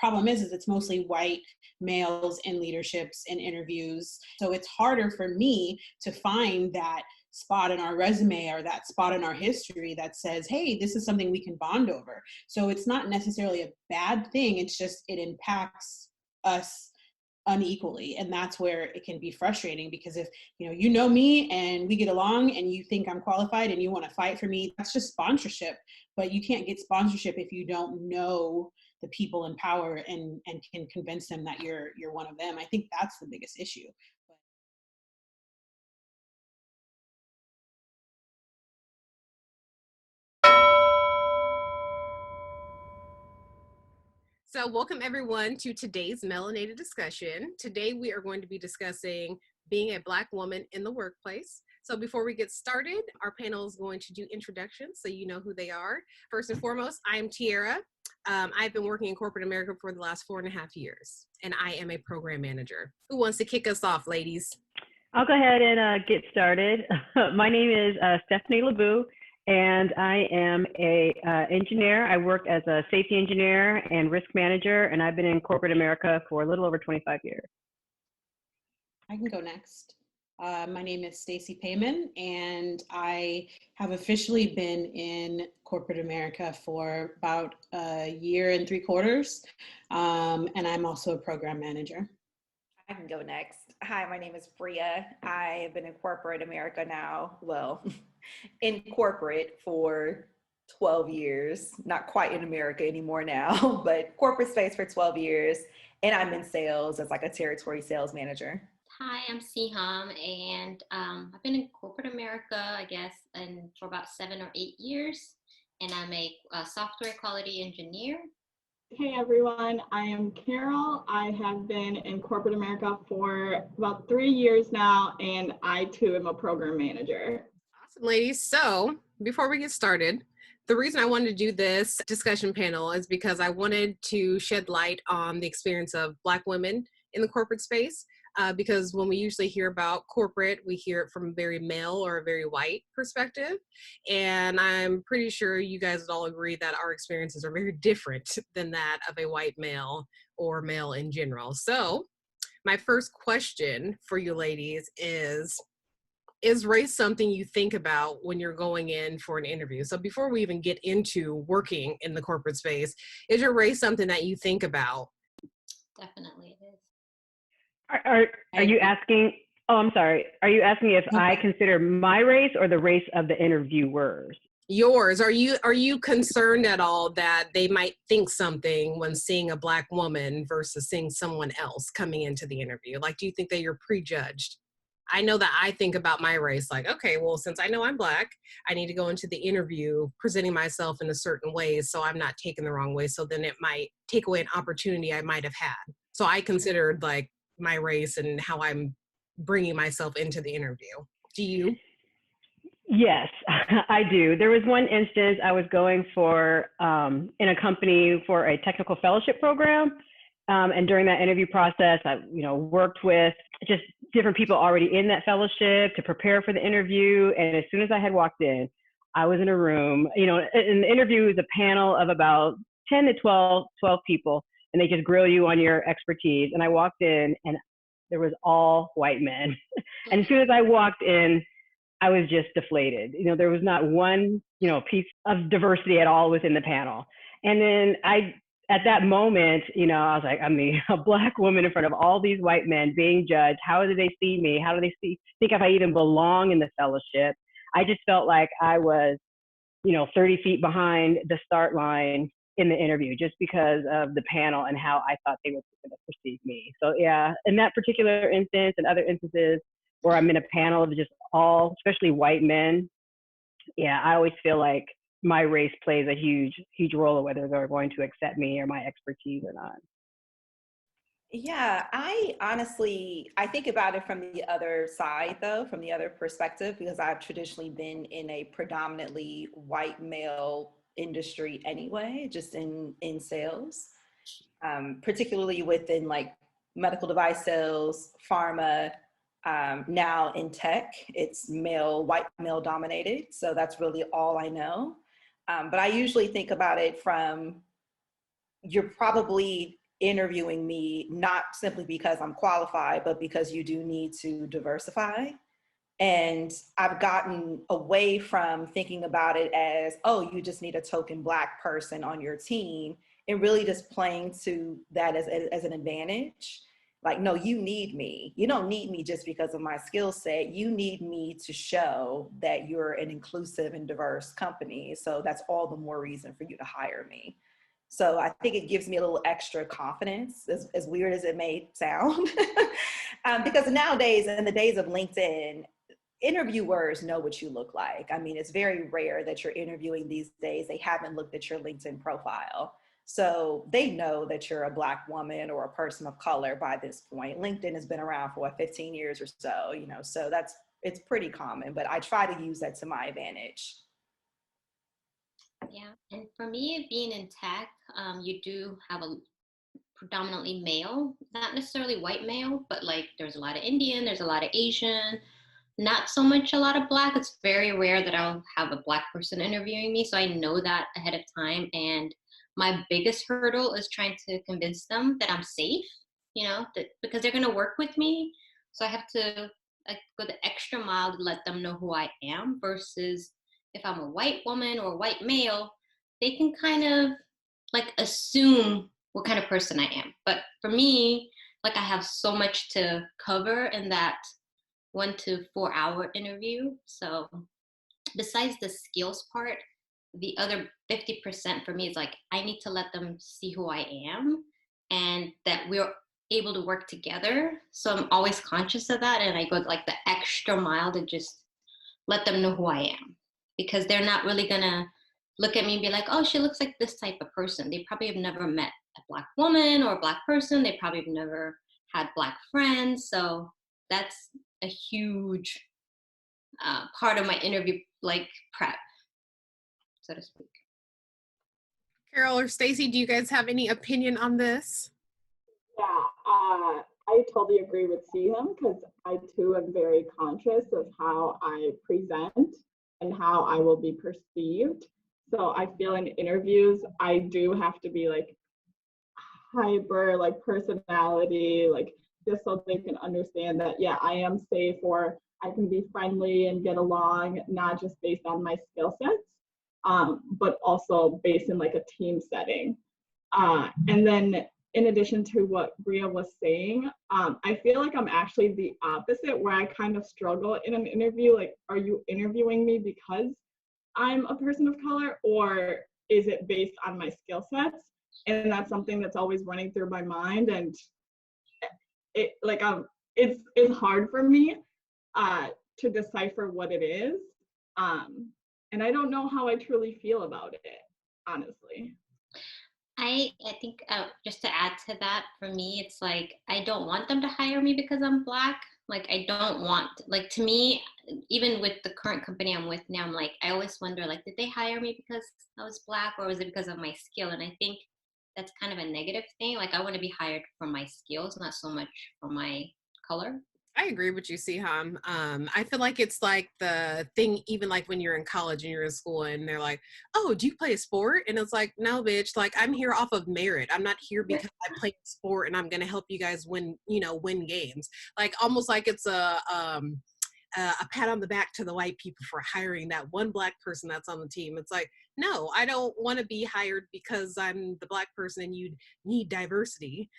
problem is it's mostly white males in leaderships and interviews. So it's harder for me to find that spot in our resume or that spot in our history that says, hey, this is something we can bond over. So it's not necessarily a bad thing. It's just, it impacts us unequally. And that's where it can be frustrating, because if you know me and we get along and you think I'm qualified and you want to fight for me, that's just sponsorship. But you can't get sponsorship if you don't know the people in power and can convince them that you're one of them. I think that's the biggest issue. So welcome everyone to today's Melanated discussion. Today we are going to be discussing being a Black woman in the workplace. So before we get started, our panel is going to do introductions so you know who they are. First and foremost, I'm Tierra. I've been working in corporate America for the last 4.5 years, and I am a program manager. Who wants to kick us off, ladies? I'll go ahead and get started. My name is Stephanie LeBou, and I am a engineer. I work as a safety engineer and risk manager, and I've been in corporate America for a little over 25 years. I can go next. My name is Stacie Payman, and I have officially been in corporate America for about a year and 3/4, and I'm also a program manager. I can go next. Hi, my name is Brea. I have been in corporate America now, well, in corporate for 12 years, not quite in America anymore now, but corporate space for 12 years. And I'm in sales as like a territory sales manager. Hi, I'm Siham, and I've been in corporate America, I guess, for about 7 or 8 years, and I'm a software quality engineer. Hey everyone, I am Carol. I have been in corporate America for about 3 years now, and I too am a program manager. Awesome, ladies. So before we get started, the reason I wanted to do this discussion panel is because I wanted to shed light on the experience of Black women in the corporate space. Because when we usually hear about corporate, we hear it from a very male or a very white perspective. And I'm pretty sure you guys would all agree that our experiences are very different than that of a white male or male in general. So my first question for you ladies is race something you think about when you're going in for an interview? So before we even get into working in the corporate space, is your race something that you think about? Definitely it is. Are you asking, oh, I'm sorry. Are you asking if I consider my race or the race of the interviewers? Yours. Are you concerned at all that they might think something when seeing a Black woman versus seeing someone else coming into the interview? Like, do you think that you're prejudged? I know that I think about my race like, okay, well, since I know I'm Black, I need to go into the interview presenting myself in a certain way so I'm not taken the wrong way. So then it might take away an opportunity I might have had. So I considered like my race and how I'm bringing myself into the interview. Do you? Yes, I do. There was one instance I was going for in a company for a technical fellowship program. And during that interview process, I worked with just different people already in that fellowship to prepare for the interview. And as soon as I had walked in, I was in a room, and the interview is a panel of about 10 to 12 people. And they just grill you on your expertise. And I walked in and there was all white men. And as soon as I walked in, I was just deflated. There was not one, piece of diversity at all within the panel. And then at that moment, I was like, I'm a Black woman in front of all these white men being judged. How do they see me? How do they think if I even belong in the fellowship? I just felt like I was, 30 feet behind the start line in the interview just because of the panel and how I thought they were going to perceive me. So yeah, in that particular instance and other instances where I'm in a panel of just all, especially white men, yeah, I always feel like my race plays a huge role of whether they're going to accept me or my expertise or not. Yeah, I think about it from the other side though, from the other perspective, because I've traditionally been in a predominantly white male industry anyway, just in sales, particularly within like medical device sales, pharma, now in tech, it's white male dominated. So that's really all I know. But I usually think about it from, you're probably interviewing me, not simply because I'm qualified, but because you do need to diversify. And I've gotten away from thinking about it as, oh, you just need a token Black person on your team, and really just playing to that as an advantage. Like, no, you need me. You don't need me just because of my skill set. You need me to show that you're an inclusive and diverse company. So that's all the more reason for you to hire me. So I think it gives me a little extra confidence, as weird as it may sound. Because nowadays, in the days of LinkedIn, interviewers know what you look like. I mean, it's very rare that you're interviewing these days. They haven't looked at your LinkedIn profile. So they know that you're a Black woman or a person of color by this point. LinkedIn has been around for 15 years or so, so it's pretty common, but I try to use that to my advantage. Yeah, and for me, being in tech, you do have a predominantly male, not necessarily white male, but like there's a lot of Indian, there's a lot of Asian, not so much a lot of Black. It's very rare that I'll have a Black person interviewing me, so I know that ahead of time. And my biggest hurdle is trying to convince them that I'm safe, because they're going to work with me. So I have to go the extra mile to let them know who I am, versus if I'm a white woman or a white male, they can kind of like assume what kind of person I am. But for me, like I have so much to cover in that 1 to 4 hour interview. So besides the skills part, the other 50% for me is like, I need to let them see who I am and that we're able to work together. So I'm always conscious of that. And I go like the extra mile to just let them know who I am, because they're not really gonna look at me and be like, oh, she looks like this type of person. They probably have never met a Black woman or a Black person. They probably have never had Black friends. So that's a huge part of my interview, like prep, so to speak. Carol or Stacie, do you guys have any opinion on this? Yeah, I totally agree with Siham, because I too am very conscious of how I present and how I will be perceived. So I feel in interviews, I do have to be like hyper, like personality, like just so they can understand that, yeah, I am safe, or I can be friendly and get along, not just based on my skill sets, but also based in like a team setting. And then in addition to what Brea was saying, I feel like I'm actually the opposite, where I kind of struggle in an interview. Like, are you interviewing me because I'm a person of color, or is it based on my skill sets? And that's something that's always running through my mind. And it's hard for me to decipher what it is. And I don't know how I truly feel about it, honestly. I think just to add to that, for me, it's like, I don't want them to hire me because I'm Black. Like, I don't want, like, to me, even with the current company I'm with now, I'm like, I always wonder, like, did they hire me because I was Black, or was it because of my skill? And I think that's kind of a negative thing. Like, I want to be hired for my skills, not so much for my color. I agree with you, Siham. I feel like it's like the thing, even like when you're in college and you're in school and they're like, oh, do you play a sport? And it's like, no, bitch, like I'm here off of merit. I'm not here because I play a sport and I'm going to help you guys win games. Like almost like it's a pat on the back to the white people for hiring that one Black person that's on the team. It's like, no, I don't want to be hired because I'm the Black person and you need diversity.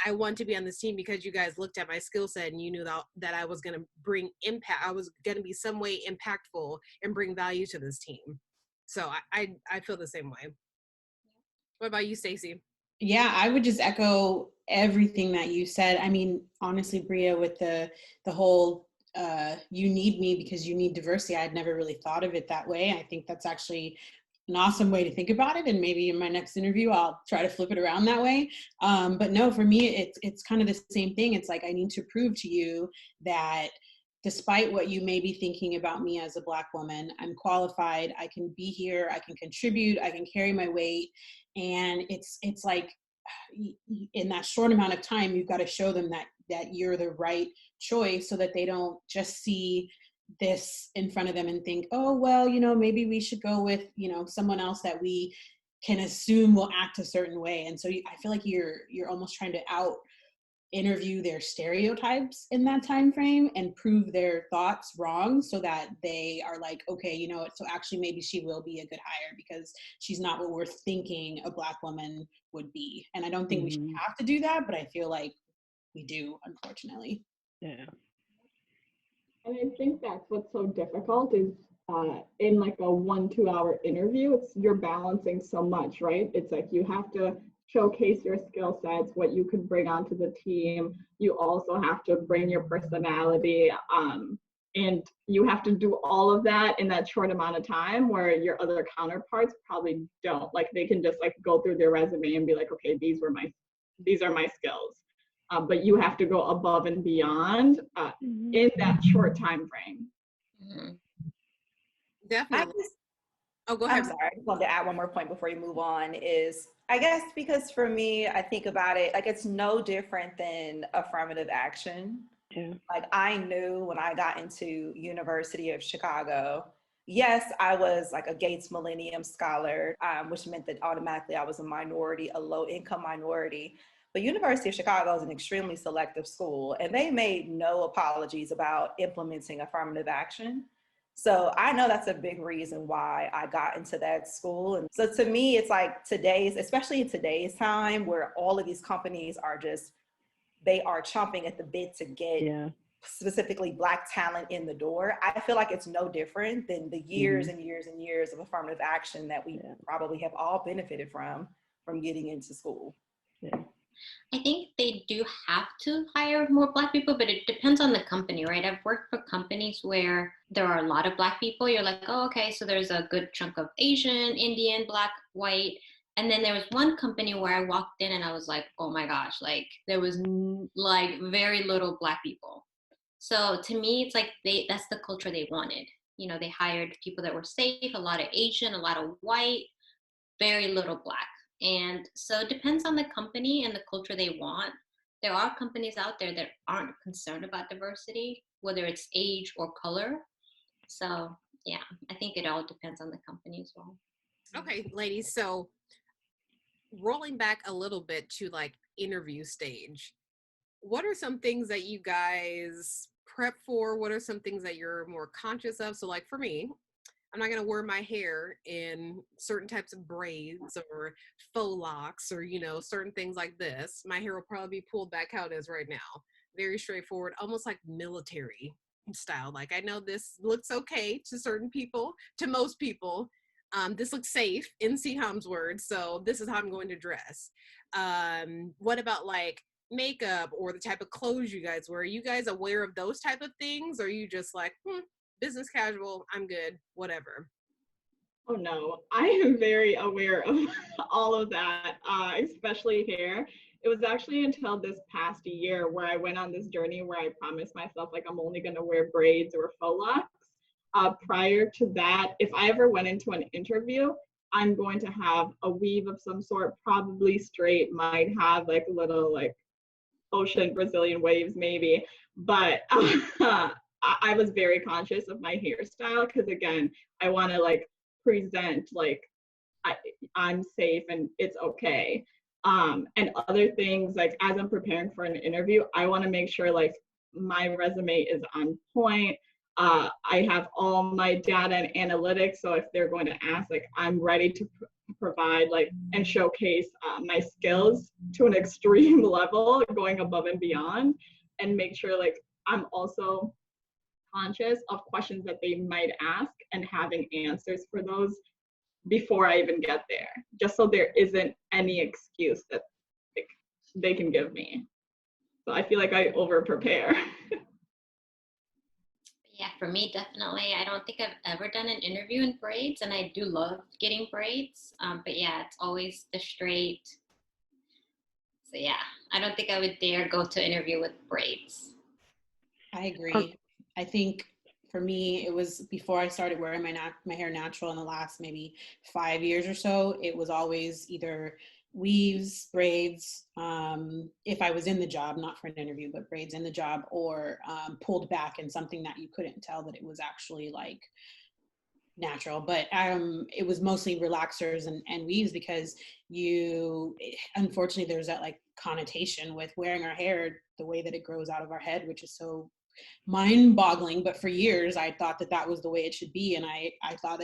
I want to be on this team because you guys looked at my skill set and you knew that I was going to bring impact. I was going to be some way impactful and bring value to this team. So I feel the same way. What about you, Stacie? Yeah, I would just echo everything that you said. I mean, honestly, Brea, with the whole you need me because you need diversity, I'd never really thought of it that way. I think that's actually an awesome way to think about it. And maybe in my next interview, I'll try to flip it around that way. But no, for me, it's kind of the same thing. It's like, I need to prove to you that despite what you may be thinking about me as a Black woman, I'm qualified, I can be here, I can contribute, I can carry my weight. And it's like, in that short amount of time, you've got to show them that you're the right choice, so that they don't just see this in front of them and think, oh, well, maybe we should go with, someone else that we can assume will act a certain way. And so I feel like you're almost trying to out interview their stereotypes in that time frame and prove their thoughts wrong so that they are like, okay, you know what, so actually maybe she will be a good hire because she's not what we're thinking a Black woman would be. And I don't think we should have to do that, but I feel like we do, unfortunately. Yeah. And I think that's what's so difficult is in like a 1-2 hour interview, you're balancing so much, right? It's like you have to showcase your skill sets, what you can bring onto the team. You also have to bring your personality, and you have to do all of that in that short amount of time where your other counterparts probably don't. Like they can just like go through their resume and be like, okay, these are my skills. But you have to go above and beyond in that short time frame. Definitely. Go ahead. I'm sorry. I just wanted to add one more point before you move on is, I guess, because for me, I think about it, like it's no different than affirmative action. Yeah. Like I knew when I got into University of Chicago, yes, I was like a Gates Millennium Scholar, which meant that automatically I was a minority, a low income minority. But University of Chicago is an extremely selective school, and they made no apologies about implementing affirmative action. So I know that's a big reason why I got into that school. And so to me, it's like especially in today's time where all of these companies are they are chomping at the bit to get specifically Black talent in the door. I feel like it's no different than the years and years and years of affirmative action that we probably have all benefited from getting into school. Yeah. I think they do have to hire more Black people, but it depends on the company, right? I've worked for companies where there are a lot of Black people. You're like, oh, okay, so there's a good chunk of Asian, Indian, Black, white. And then there was one company where I walked in and I was like, oh my gosh, like there was like very little Black people. So to me, it's like that's the culture they wanted. You know, they hired people that were safe, a lot of Asian, a lot of white, very little Black. And so it depends on the company and the culture they want. There are companies out there that aren't concerned about diversity, whether it's age or color. So yeah, I think it all depends on the company as well. Okay, ladies, so rolling back a little bit to like interview stage, what are some things that you guys prep for? What are some things that you're more conscious of? So like for me, I'm not going to wear my hair in certain types of braids or faux locks or, you know, certain things like this. My hair will probably be pulled back how it is right now. Very straightforward, almost like military style. Like I know this looks okay to certain people, to most people. This looks safe in Siham's words. So this is how I'm going to dress. What about like makeup or the type of clothes you guys wear? Are you guys aware of those type of things? Or are you just like, business casual, I'm good, whatever? Oh no, I am very aware of all of that, especially hair. It was actually until this past year where I went on this journey where I promised myself like I'm only going to wear braids or faux locks. Prior to that, if I ever went into an interview, I'm going to have a weave of some sort, probably straight, might have like a little like ocean Brazilian waves maybe, but I was very conscious of my hairstyle because again, I want to like present like I'm safe and it's okay. And other things like as I'm preparing for an interview, I want to make sure like my resume is on point. I have all my data and analytics, so if they're going to ask, like I'm ready to provide like and showcase my skills to an extreme level, going above and beyond, and make sure like I'm also conscious of questions that they might ask and having answers for those before I even get there, just so there isn't any excuse that they can give me. So I feel like I over prepare. Yeah, for me, definitely. I don't think I've ever done an interview in braids, and I do love getting braids. But yeah, it's always the straight. So yeah, I don't think I would dare go to interview with braids. I agree. I think for me, it was before I started wearing my hair natural in the last maybe 5 years or so, it was always either weaves, braids, if I was in the job, not for an interview, but braids in the job, or pulled back and something that you couldn't tell that it was actually like natural, but it was mostly relaxers and weaves because unfortunately there's that like connotation with wearing our hair the way that it grows out of our head, which is so mind-boggling. But for years I thought that was the way it should be, and I thought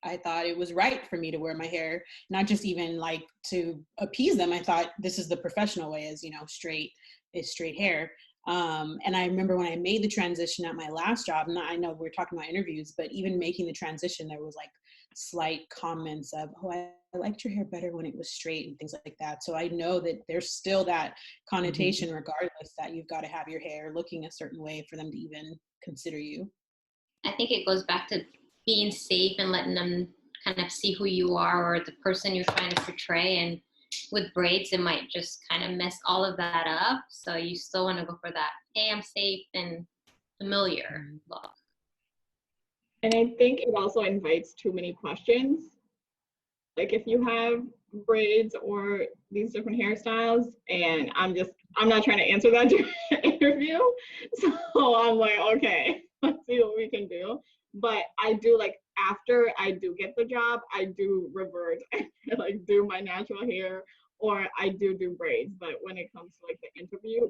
I thought it was right for me to wear my hair, not just even like to appease them. I thought this is the professional way, as you know, straight hair. And I remember when I made the transition at my last job, and I know we're talking about interviews, but even making the transition, there was like slight comments of, oh, I liked your hair better when it was straight and things like that. So I know that there's still that connotation, regardless, that you've got to have your hair looking a certain way for them to even consider you. I think it goes back to being safe and letting them kind of see who you are or the person you're trying to portray. And with braids, it might just kind of mess all of that up. So you still want to go for that, hey, I'm safe and familiar look. And I think it also invites too many questions. Like if you have braids or these different hairstyles, and I'm not trying to answer that during the interview. So I'm like, okay, let's see what we can do. But I do, like, after I do get the job, I do revert and like do my natural hair, or I do braids. But when it comes to like the interview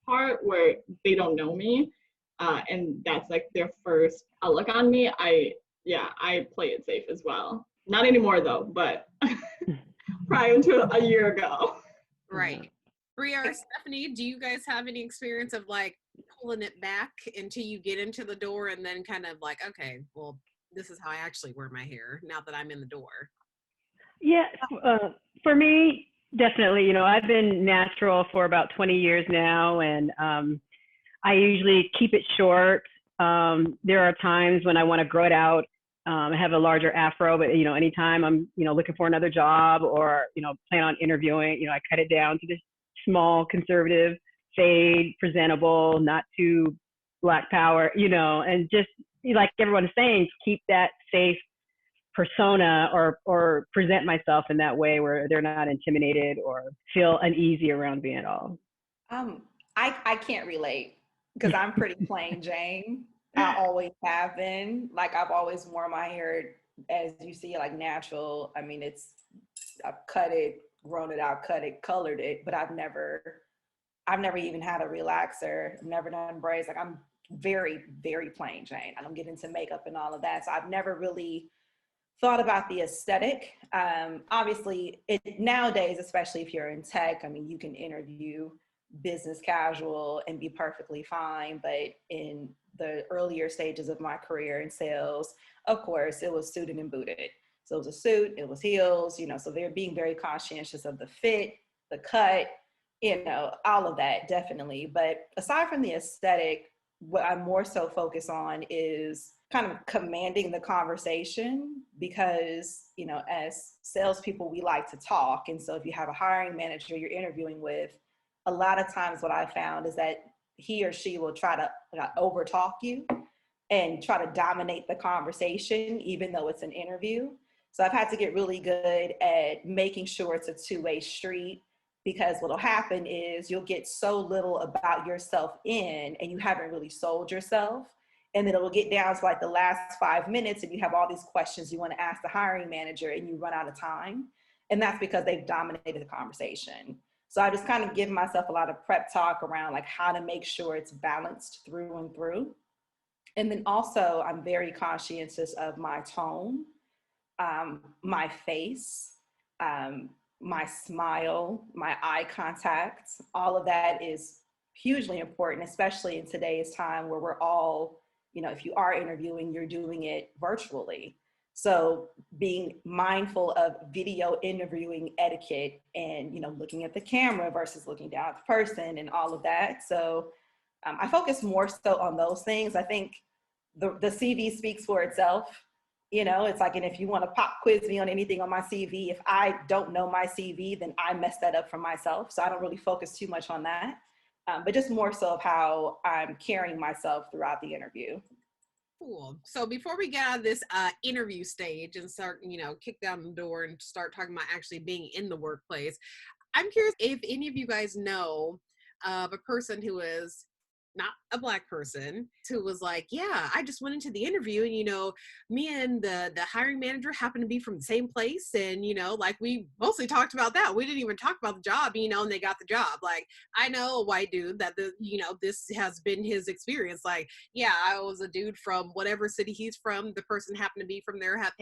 part where they don't know me, and that's like their first look on me, I play it safe as well. Not anymore though, but prior to a year ago. Right. Brea or Stephanie, do you guys have any experience of like pulling it back until you get into the door and then kind of like, okay, well, this is how I actually wear my hair now that I'm in the door? Yeah, for me, definitely. You know, I've been natural for about 20 years now, and I usually keep it short. There are times when I want to grow it out. I have a larger afro, but you know, anytime I'm, you know, looking for another job or, you know, plan on interviewing, you know, I cut it down to this small, conservative, fade, presentable, not too black power, you know, and just like everyone is saying, keep that safe persona or present myself in that way where they're not intimidated or feel uneasy around me at all. I can't relate because I'm pretty plain Jane. I always have been. Like I've always worn my hair as you see, like natural. I mean, I've cut it, grown it out, cut it, colored it, but I've never even had a relaxer. I've never done braids. Like I'm very, very plain Jane. I don't get into makeup and all of that. So I've never really thought about the aesthetic. Obviously, nowadays, especially if you're in tech, I mean, you can interview business casual and be perfectly fine. But in the earlier stages of my career in sales, of course, it was suited and booted. So it was a suit, it was heels, you know, so they're being very conscientious of the fit, the cut, you know, all of that, definitely. But aside from the aesthetic, what I'm more so focused on is kind of commanding the conversation because, you know, as salespeople, we like to talk. And so if you have a hiring manager you're interviewing with, a lot of times what I found is that he or she will try to over talk you and try to dominate the conversation, even though it's an interview. So I've had to get really good at making sure it's a two-way street, because what'll happen is you'll get so little about yourself and you haven't really sold yourself. And then it'll get down to like the last 5 minutes and you have all these questions you want to ask the hiring manager and you run out of time. And that's because they've dominated the conversation. So I just kind of give myself a lot of prep talk around like how to make sure it's balanced through and through. And then also I'm very conscientious of my tone, my face, my smile, my eye contact. All of that is hugely important, especially in today's time where we're all, you know, if you are interviewing, you're doing it virtually. So being mindful of video interviewing etiquette and, you know, looking at the camera versus looking down at the person and all of that. So I focus more so on those things. I think the CV speaks for itself. You know, it's like, and if you want to pop quiz me on anything on my CV, if I don't know my CV, then I mess that up for myself. So I don't really focus too much on that, but just more so of how I'm carrying myself throughout the interview. Cool. So before we get out of this interview stage and start, you know, kick down the door and start talking about actually being in the workplace, I'm curious if any of you guys know of a person who is not a Black person, who was like, yeah, I just went into the interview and, me and the hiring manager happened to be from the same place. And, like we mostly talked about that. We didn't even talk about the job, and they got the job. Like, I know a white dude that this has been his experience. Like, yeah, I was a dude from whatever city he's from. The person happened to be from there, have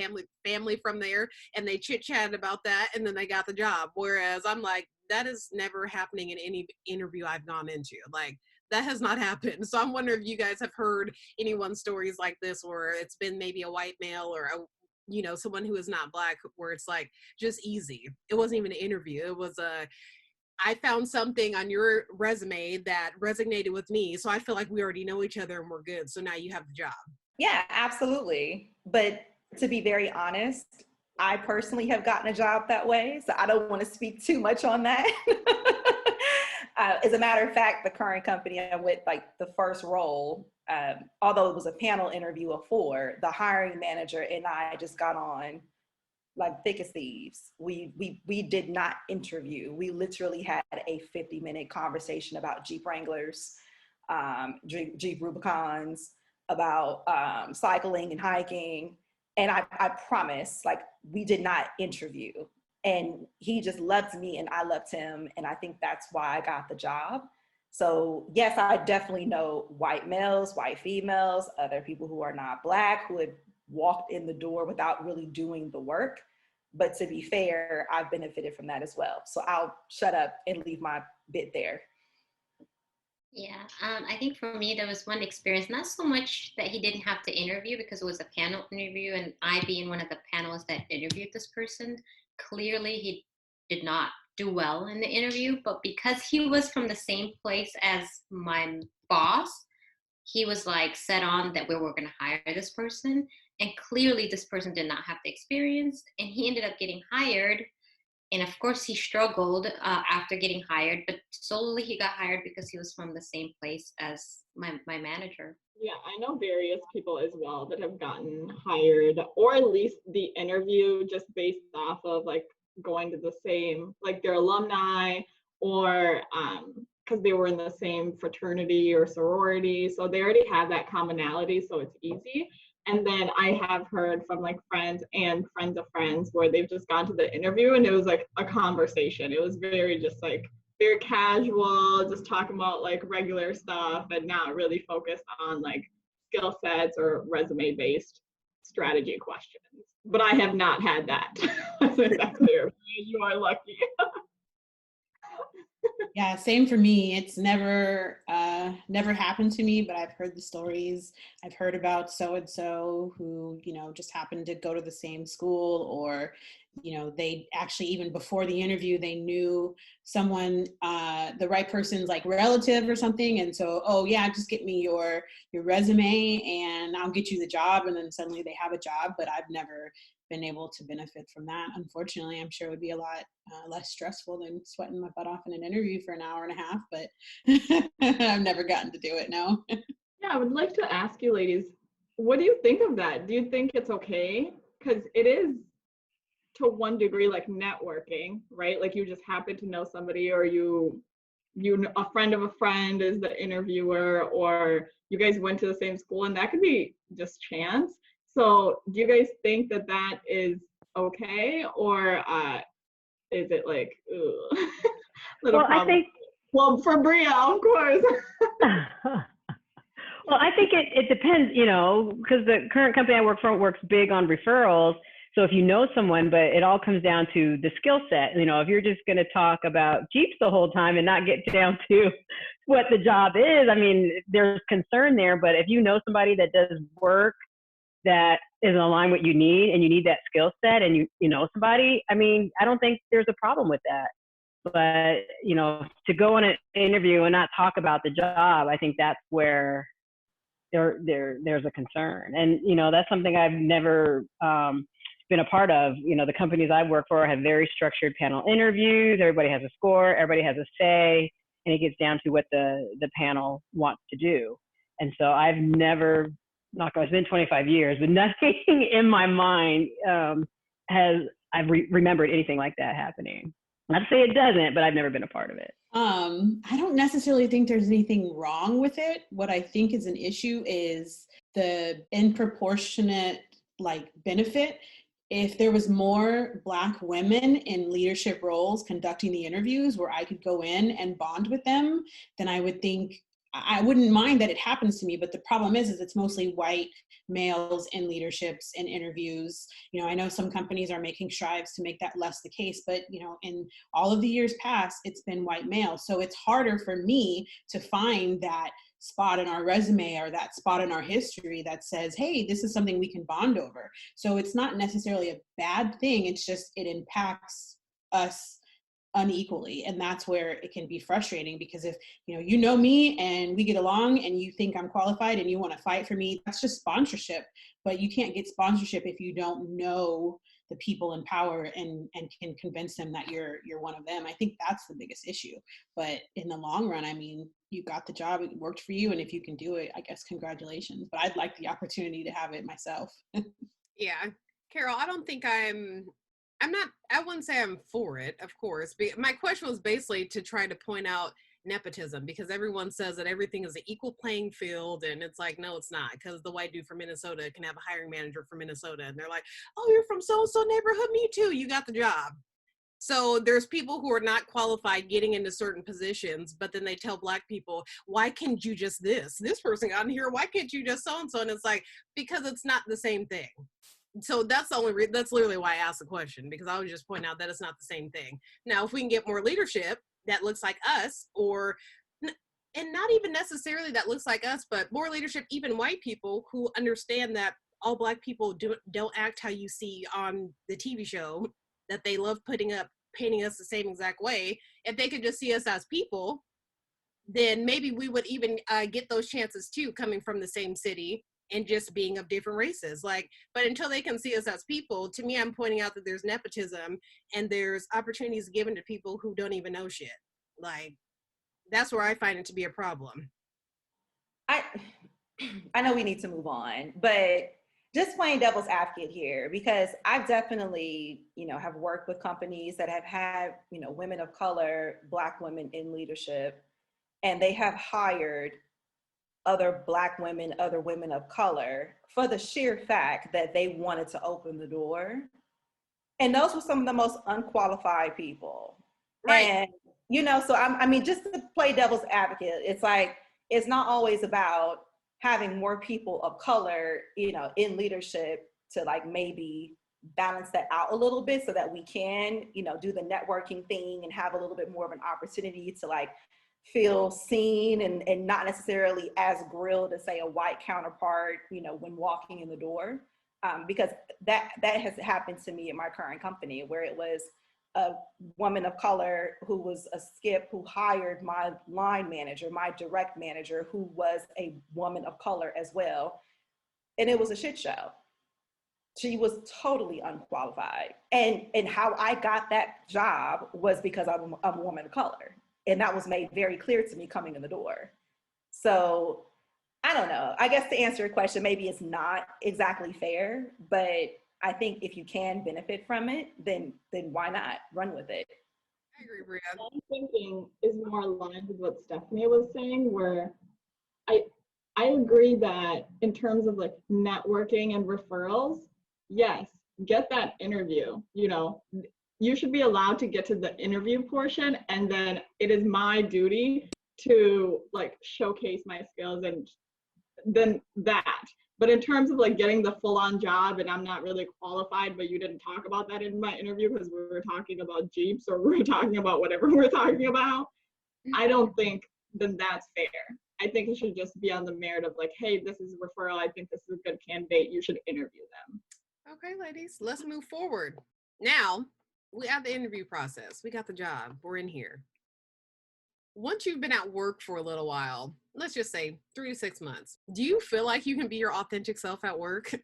family from there, and they chit chatted about that, and then they got the job. Whereas I'm like, that is never happening in any interview I've gone into. Like, that has not happened. So I'm wondering if you guys have heard anyone's stories like this, where it's been maybe a white male or someone who is not Black, where it's like just easy. It wasn't even an interview. It was I found something on your resume that resonated with me. So I feel like we already know each other and we're good. So now you have the job. Yeah, absolutely. But to be very honest, I personally have gotten a job that way. So I don't want to speak too much on that. As a matter of fact, the current company I'm with, like the first role, although it was a panel interview of 4, the hiring manager and I just got on like thick as thieves. We did not interview. We literally had a 50-minute conversation about Jeep Wranglers, Jeep Rubicons, about cycling and hiking. And I promise, like, we did not interview. And he just loved me and I loved him. And I think that's why I got the job. So yes, I definitely know white males, white females, other people who are not Black, who had walked in the door without really doing the work. But to be fair, I've benefited from that as well. So I'll shut up and leave my bit there. Yeah, I think for me, there was one experience, not so much that he didn't have to interview because it was a panel interview and I being one of the panelists that interviewed this person, clearly he did not do well in the interview, but because he was from the same place as my boss, he was like set on that we were going to hire this person. And clearly this person did not have the experience and he ended up getting hired. And of course he struggled after getting hired, but solely he got hired because he was from the same place as my manager. Yeah, I know various people as well that have gotten hired, or at least the interview just based off of like going to the same, like their alumni, or because they were in the same fraternity or sorority. So they already have that commonality, so it's easy. And then I have heard from like friends and friends of friends where they've just gone to the interview and it was like a conversation. It was very just like very casual, just talking about like regular stuff and not really focused on like skill sets or resume based strategy questions. But I have not had that. So that's clear. You are lucky. Yeah, same for me. It's never happened to me, but I've heard the stories. I've heard about so-and-so who, just happened to go to the same school, or, they actually, even before the interview, they knew someone, the right person's like relative or something. And so, oh yeah, just get me your resume and I'll get you the job. And then suddenly they have a job, but I've never been able to benefit from that. Unfortunately, I'm sure it would be a lot less stressful than sweating my butt off in an interview for an hour and a half, but I've never gotten to do it, no. Yeah, I would like to ask you ladies, what do you think of that? Do you think it's okay? Because it is to one degree like networking, right? Like you just happen to know somebody, or you a friend of a friend is the interviewer, or you guys went to the same school, and that could be just chance. So do you guys think that that is okay, or is it like, little well, problem? I think, well, for Brea, of course. well, I think it depends, because the current company I work for works big on referrals. So if you know someone, but it all comes down to the skill set. If you're just going to talk about Jeeps the whole time and not get down to what the job is, I mean, there's concern there. But if you know somebody that does work that is aligned with what you need, and you need that skill set, and you know somebody, I mean, I don't think there's a problem with that. But, to go on an interview and not talk about the job, I think that's where there's a concern. And, that's something I've never been a part of. The companies I work for have very structured panel interviews. Everybody has a score, everybody has a say, and it gets down to what the panel wants to do. And so I've never, it's been 25 years, but nothing in my mind I've remembered anything like that happening. Not to say it doesn't, but I've never been a part of it. I don't necessarily think there's anything wrong with it. What I think is an issue is the disproportionate benefit. If there was more Black women in leadership roles conducting the interviews where I could go in and bond with them, then I would think I wouldn't mind that it happens to me. But the problem is it's mostly white males in leaderships and interviews. I know some companies are making strides to make that less the case, but in all of the years past, it's been white males. So it's harder for me to find that spot in our resume or that spot in our history that says, hey, this is something we can bond over. So it's not necessarily a bad thing. It's just, it impacts us unequally. And that's where it can be frustrating, because if you know me and we get along and you think I'm qualified and you want to fight for me, that's just sponsorship. But you can't get sponsorship if you don't know the people in power and can convince them that you're one of them. I think that's the biggest issue. But in the long run, I mean, you got the job, it worked for you, and if you can do it, I guess congratulations. But I'd like the opportunity to have it myself. Yeah, Carol, I don't think I wouldn't say I'm for it, of course. But my question was basically to try to point out nepotism, because everyone says that everything is an equal playing field, and it's like, no, it's not, because the white dude from Minnesota can have a hiring manager from Minnesota, and they're like, oh, you're from so-and-so neighborhood, me too, you got the job. So there's people who are not qualified getting into certain positions, but then they tell Black people, why can't you just this person got in here, why can't you just so-and-so? And it's like, because it's not the same thing. So that's the only that's literally why I asked the question, because I was just pointing out that it's not the same thing. Now, if we can get more leadership that looks like us, and not even necessarily that looks like us, but more leadership, even white people who understand that all Black people don't act how you see on the TV show, that they love painting us the same exact way. If they could just see us as people, then maybe we would even get those chances too, coming from the same city and just being of different races. But until they can see us as people, to me, I'm pointing out that there's nepotism and there's opportunities given to people who don't even know shit. That's where I find it to be a problem. I know we need to move on, but just playing devil's advocate here, because I've definitely, have worked with companies that have had, women of color, Black women in leadership, and they have hired other Black women, other women of color, for the sheer fact that they wanted to open the door. And those were some of the most unqualified people. Right. And, so I mean, just to play devil's advocate, it's like, it's not always about having more people of color, in leadership to maybe balance that out a little bit so that we can, do the networking thing and have a little bit more of an opportunity to feel seen and not necessarily as grilled as, say, a white counterpart, when walking in the door. Because that has happened to me at my current company, where it was a woman of color who was a skip who hired my line manager, my direct manager, who was a woman of color as well. And it was a shit show. She was totally unqualified. And how I got that job was because I'm a woman of color. And that was made very clear to me coming in the door. So I don't know. I guess to answer your question, maybe it's not exactly fair, but I think if you can benefit from it, then why not run with it? I agree, Brea. What I'm thinking is more aligned with what Stephanie was saying, where I agree that in terms of networking and referrals, yes, get that interview. You should be allowed to get to the interview portion, and then it is my duty to showcase my skills and then that. But in terms of getting the full-on job, and I'm not really qualified, but you didn't talk about that in my interview because we were talking about Jeeps or we were talking about whatever we're talking about, I don't think then that's fair. I think it should just be on the merit of hey, this is a referral, I think this is a good candidate, you should interview them. Okay, ladies, let's move forward. Now, we have the interview process. We got the job. We're in here. Once you've been at work for a little while, let's just say 3 to 6 months, do you feel like you can be your authentic self at work?